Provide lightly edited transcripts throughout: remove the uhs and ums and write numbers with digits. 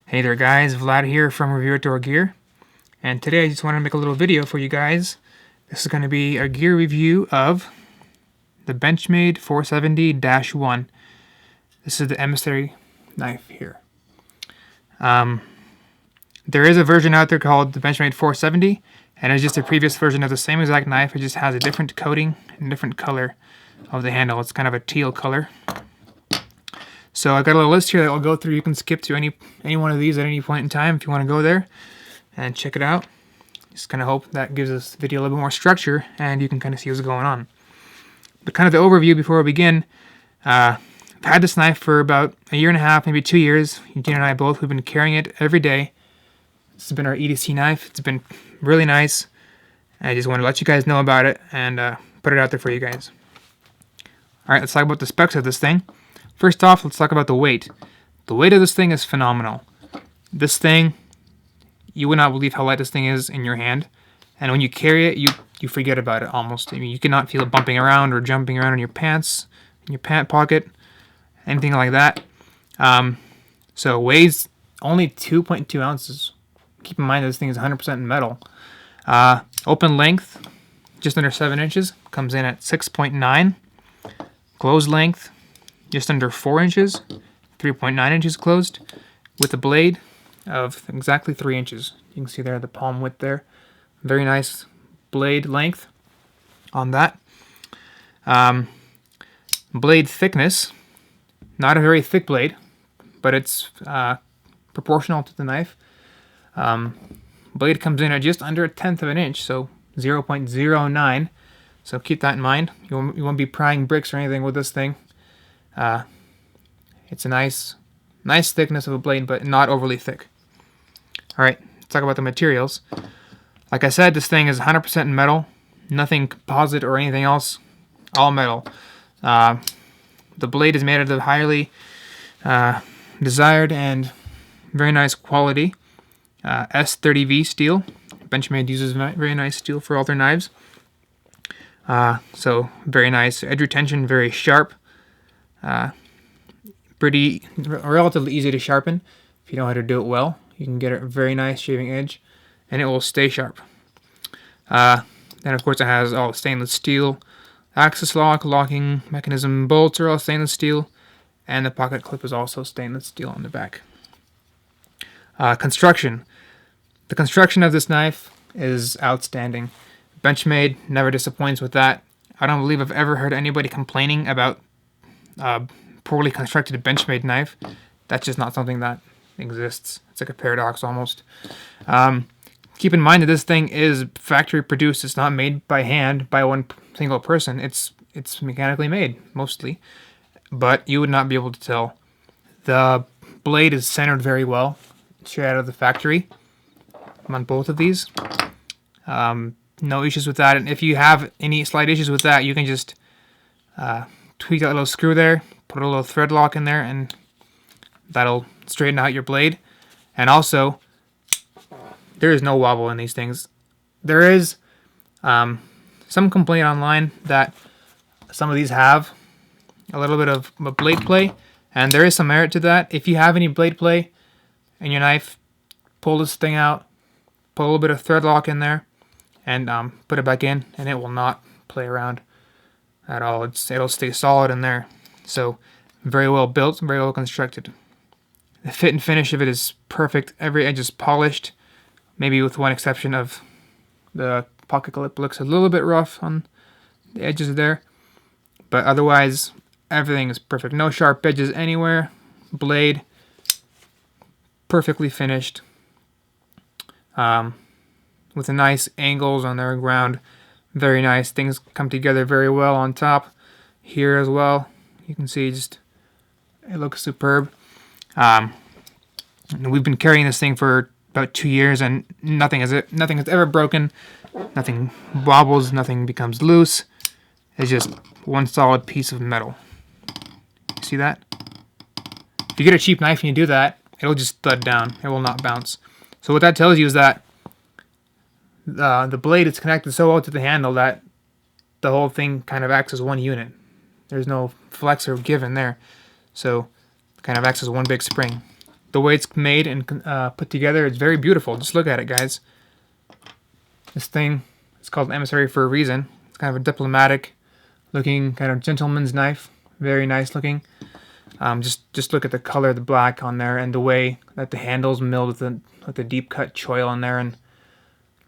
Hey there guys, Vlad here from Review Outdoor Gear, and today I just wanted to make a little video for you guys. This is going to be a gear review of the Benchmade 470-1. This is the Emissary knife here. There is a version out there called the Benchmade 470, and it's just a previous version of the same exact knife. It just has a different coating and different color of the handle. It's kind of a teal color. So I've got a little list here that I'll go through. You can skip to any one of these at any point in time if you want to go there and check it out. Just kind of hope that gives this video a little bit more structure and you can kind of see what's going on. But kind of the overview before we begin. I've had this knife for about a year and a half, maybe 2 years. Eugene and I both, we've been carrying it every day. This has been our EDC knife. It's been really nice. I just wanted to let you guys know about it and put it out there for you guys. Alright, let's talk about the specs of this thing. First off, let's talk about the weight. The weight of this thing is phenomenal. This thing, you would not believe how light this thing is in your hand. And when you carry it, you forget about it almost. I mean, you cannot feel it bumping around or jumping around in your pants, in your pant pocket, anything like that. So it weighs only 2.2 ounces. Keep in mind this thing is 100% metal. Open length, just under 7 inches, comes in at 6.9. Closed length, just under 4 inches, 3.9 inches closed, with a blade of exactly 3 inches. You can see there the palm width there. Very nice blade length on that. Blade thickness, not a very thick blade, but it's proportional to the knife. Blade comes in at just under 1/10 of an inch, so 0.09. So keep that in mind. You won't be prying bricks or anything with this thing. It's a nice thickness of a blade, but not overly thick. Alright, let's talk about the materials. Like I said, this thing is 100% metal. Nothing composite or anything else. All metal. The blade is made out of highly desired and very nice quality S30V steel. Benchmade uses very nice steel for all their knives. So very nice edge retention, very sharp. Pretty relatively easy to sharpen if you know how to do it well. You can get a very nice shaving edge and it will stay sharp. Then of course it has all stainless steel axis locking mechanism bolts are all stainless steel, and the pocket clip is also stainless steel on the back. Construction. The construction of this knife is outstanding. Benchmade never disappoints with that. I don't believe I've ever heard anybody complaining about poorly constructed Benchmade knife. That's just not something that exists. It's like a paradox almost. Keep in mind that this thing is factory produced. It's not made by hand by one single person. It's mechanically made mostly, but you would not be able to tell. The blade is centered very well, straight out of the factory on both of these. No issues with that, and if you have any slight issues with that, you can just tweak that little screw there, put a little thread lock in there, and that'll straighten out your blade. And also, there is no wobble in these things. There is some complaint online that some of these have a little bit of a blade play, and there is some merit to that. If you have any blade play in your knife, pull this thing out, put a little bit of thread lock in there, and put it back in, and it will not play around at all. It'll stay solid in there. So very well built, very well constructed. The fit and finish of it is perfect. Every edge is polished, maybe with one exception of the pocket clip looks a little bit rough on the edges there, but otherwise everything is perfect. No sharp edges anywhere. Blade perfectly finished. With the nice angles on their ground. Very nice. Things come together very well on top here as well. You can see just it looks superb. We've been carrying this thing for about 2 years and nothing has ever broken. Nothing wobbles, nothing becomes loose. It's just one solid piece of metal. You see that? If you get a cheap knife and you do that, it'll just thud down. It will not bounce. So what that tells you is that the blade is connected so well to the handle that the whole thing kind of acts as one unit. There's no flex or give in there. So it kind of acts as one big spring. the way it's made and put together, it's very beautiful. Just look at it, guys. This thing is called an emissary for a reason. It's kind of a diplomatic looking kind of gentleman's knife. Very nice looking. Just look at the color of the black on there and the way that the handle's milled with the deep cut choil on there, and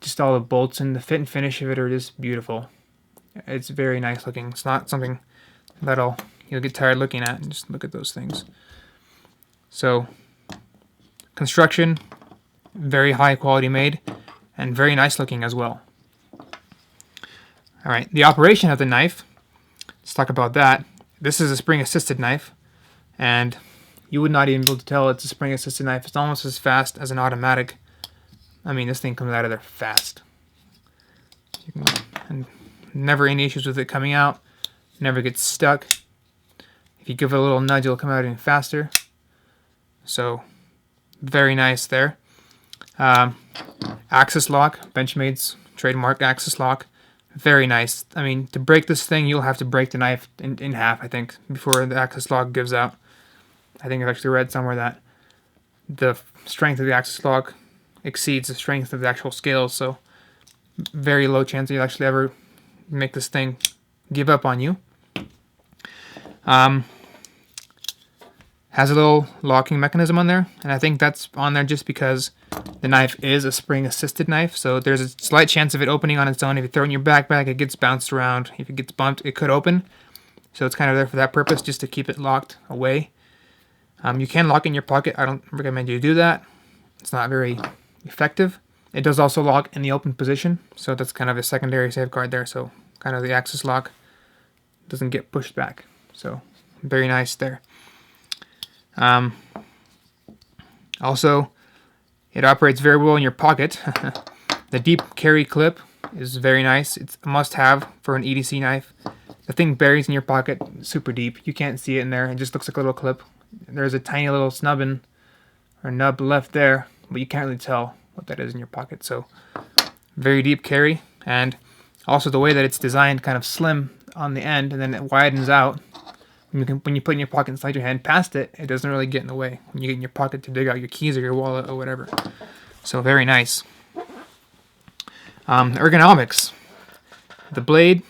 just all the bolts and the fit and finish of it are just beautiful. It's very nice looking. It's not something that you'll get tired looking at. And just look at those things. So construction, very high quality made, and very nice looking as well. All right, the operation of the knife. Let's talk about that. This is a spring-assisted knife, and you would not even be able to tell it's a spring-assisted knife. It's almost as fast as an automatic. I mean, this thing comes out of there fast. And never any issues with it coming out. Never gets stuck. If you give it a little nudge, it'll come out even faster. So, very nice there. Axis lock, Benchmade's trademark axis lock. Very nice. I mean, to break this thing, you'll have to break the knife in half, I think, before the axis lock gives out. I think I've actually read somewhere that the strength of the axis lock exceeds the strength of the actual scales, so very low chance that you'll actually ever make this thing give up on you. Has a little locking mechanism on there, and I think that's on there just because the knife is a spring-assisted knife, so there's a slight chance of it opening on its own. If you throw it in your backpack, it gets bounced around. If it gets bumped, it could open. So it's kind of there for that purpose, just to keep it locked away. You can lock it in your pocket. I don't recommend you do that. It's not very effective. It does also lock in the open position, so that's kind of a secondary safeguard there, so kind of the axis lock doesn't get pushed back. So very nice there. Also, it operates very well in your pocket. The deep carry clip is very nice. It's a must-have for an EDC knife. The thing buries in your pocket super deep. You can't see it in there. It just looks like a little clip. There's a tiny little nub left there, but you can't really tell what that is in your pocket. So, very deep carry, and also the way that it's designed, kind of slim on the end, and then it widens out. When you put it in your pocket and slide your hand past it, it doesn't really get in the way when you get in your pocket to dig out your keys or your wallet or whatever. So very nice. Ergonomics. The blade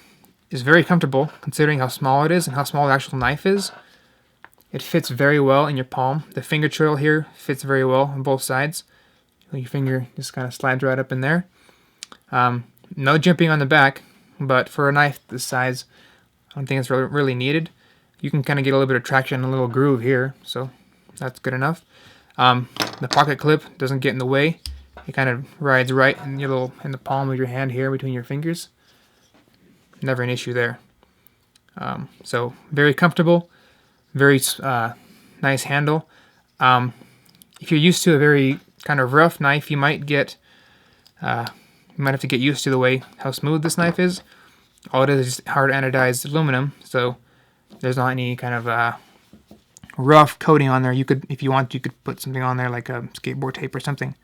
is very comfortable considering how small it is and how small the actual knife is. It fits very well in your palm. The finger trail here fits very well on both sides. Your finger just kind of slides right up in there. No jimping on the back, but for a knife this size, I don't think it's really needed. You can kind of get a little bit of traction, a little groove here, so that's good enough. The pocket clip doesn't get in the way. It kind of rides right in the palm of your hand here between your fingers. Never an issue there. So very comfortable, very nice handle. If you're used to a very kind of rough knife, you might have to get used to the way how smooth this knife is. All it is hard anodized aluminum, so there's not any kind of rough coating on there. You could, if you want, you could put something on there like a skateboard tape or something,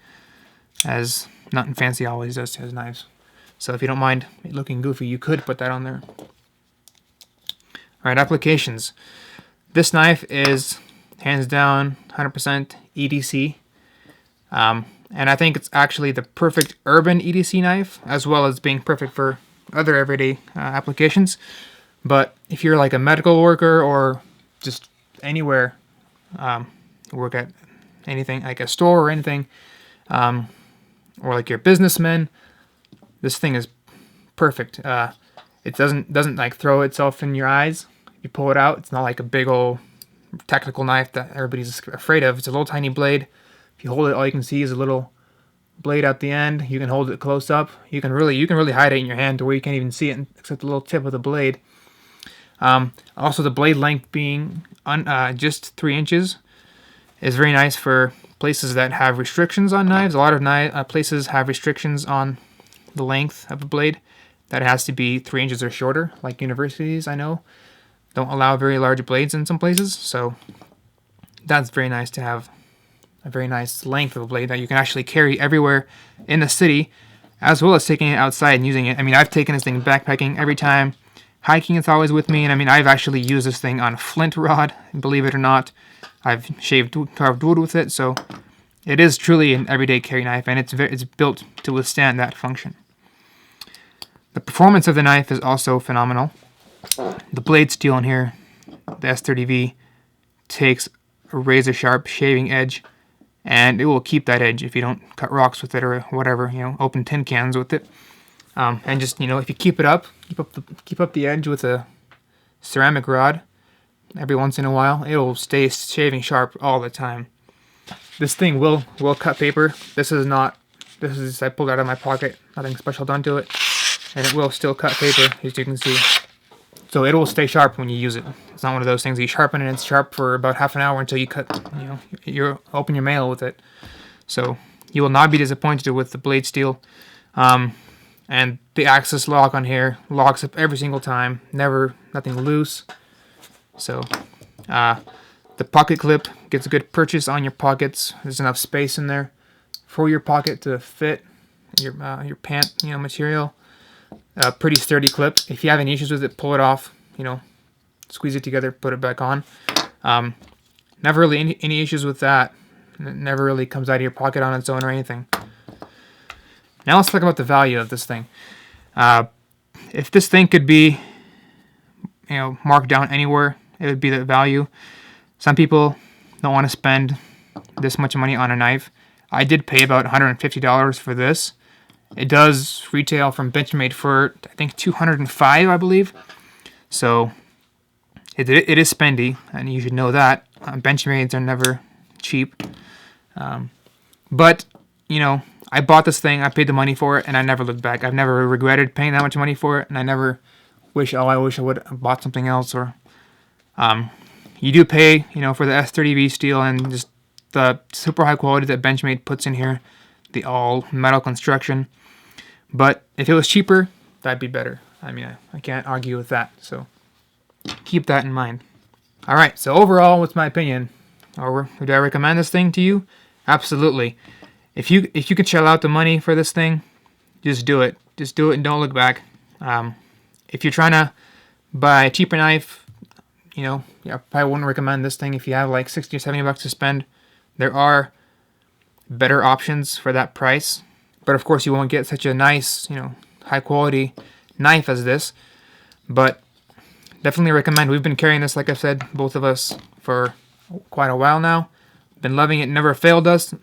as Nothing Fancy always does to his knives. So if you don't mind it looking goofy, you could put that on there. Alright, applications. This knife is hands down 100% EDC. And I think it's actually the perfect urban EDC knife, as well as being perfect for other everyday applications. But if you're like a medical worker or just anywhere, work at anything like a store or anything, or like you're a businessman, this thing is perfect. It doesn't like throw itself in your eyes. If you pull it out, it's not like a big old technical knife that everybody's afraid of. It's a little tiny blade. If you hold it, all you can see is a little blade at the end. You can hold it close up. You can really hide it in your hand to where you can't even see it except the little tip of the blade. Also, the blade length being just 3 inches is very nice for places that have restrictions on knives. A lot of places have restrictions on the length of a blade, that it has to be 3 inches or shorter. Like universities, I know, don't allow very large blades in some places. So that's very nice to have a very nice length of a blade that you can actually carry everywhere in the city, as well as taking it outside and using it. I mean, I've taken this thing backpacking every time hiking, it's always with me. And I mean, I've actually used this thing on a flint rod, believe it or not. I've carved wood with it, so it is truly an everyday carry knife, and it's built to withstand that function. The performance of the knife is also phenomenal. The blade steel in here, the S30V, takes a razor sharp shaving edge, and it will keep that edge if you don't cut rocks with it or whatever, open tin cans with it. And just, if you keep up the edge with a ceramic rod every once in a while, it'll stay shaving sharp all the time. This thing will cut paper. This is I pulled it out of my pocket, nothing special done to it, and it will still cut paper, as you can see. So it will stay sharp when you use it. It's not one of those things you sharpen and it's sharp for about half an hour until you you open your mail with it. So you will not be disappointed with the blade steel. And the axis lock on here locks up every single time. Nothing loose. So the pocket clip gets a good purchase on your pockets. There's enough space in there for your pocket to fit your pant material. Pretty sturdy clip. If you have any issues with it, pull it off. Squeeze it together, put it back on. Never really any issues with that. It never really comes out of your pocket on its own or anything. Now let's talk about the value of this thing. If this thing could be, marked down anywhere, it would be the value. Some people don't want to spend this much money on a knife. I did pay about $150 for this. It does retail from Benchmade for, I think, $205, I believe. So it is spendy, and you should know that. Benchmades are never cheap. But, I bought this thing, I paid the money for it, and I never looked back. I've never regretted paying that much money for it, and I never wish I would have bought something else. Or you do pay, for the S30V steel and just the super high quality that Benchmade puts in here, the all metal construction. But if it was cheaper, that'd be better. I mean, I can't argue with that, so keep that in mind. All right, so overall, what's my opinion? Would I recommend this thing to you? Absolutely. If you can shell out the money for this thing, just do it. Just do it and don't look back. If you're trying to buy a cheaper knife, I probably wouldn't recommend this thing. If you have like 60 or 70 bucks to spend, there are better options for that price. But of course, you won't get such a nice, high quality knife as this. But definitely recommend. We've been carrying this, like I said, both of us for quite a while now. Been loving it. Never failed us.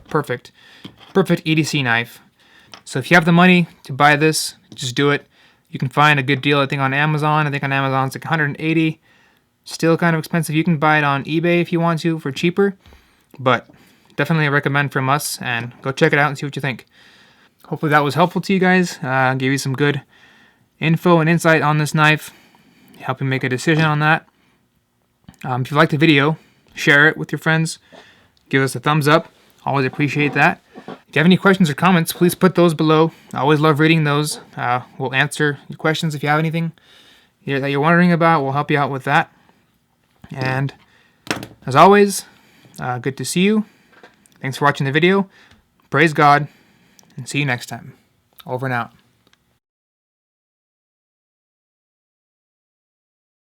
Perfect EDC knife. So if you have the money to buy this, just do it. You can find a good deal, I think, on Amazon. I think on Amazon it's like $180. Still kind of expensive. You can buy it on eBay if you want to for cheaper. But definitely a recommend from us, and go check it out and see what you think. Hopefully that was helpful to you guys. Gave you some good info and insight on this knife. Help you make a decision on that. If you liked the video, share it with your friends. Give us a thumbs up. Always appreciate that. If you have any questions or comments, please put those below. I always love reading those. We'll answer your questions if you have anything that you're wondering about. We'll help you out with that. And as always, good to see you. Thanks for watching the video. Praise God, and see you next time. Over and out.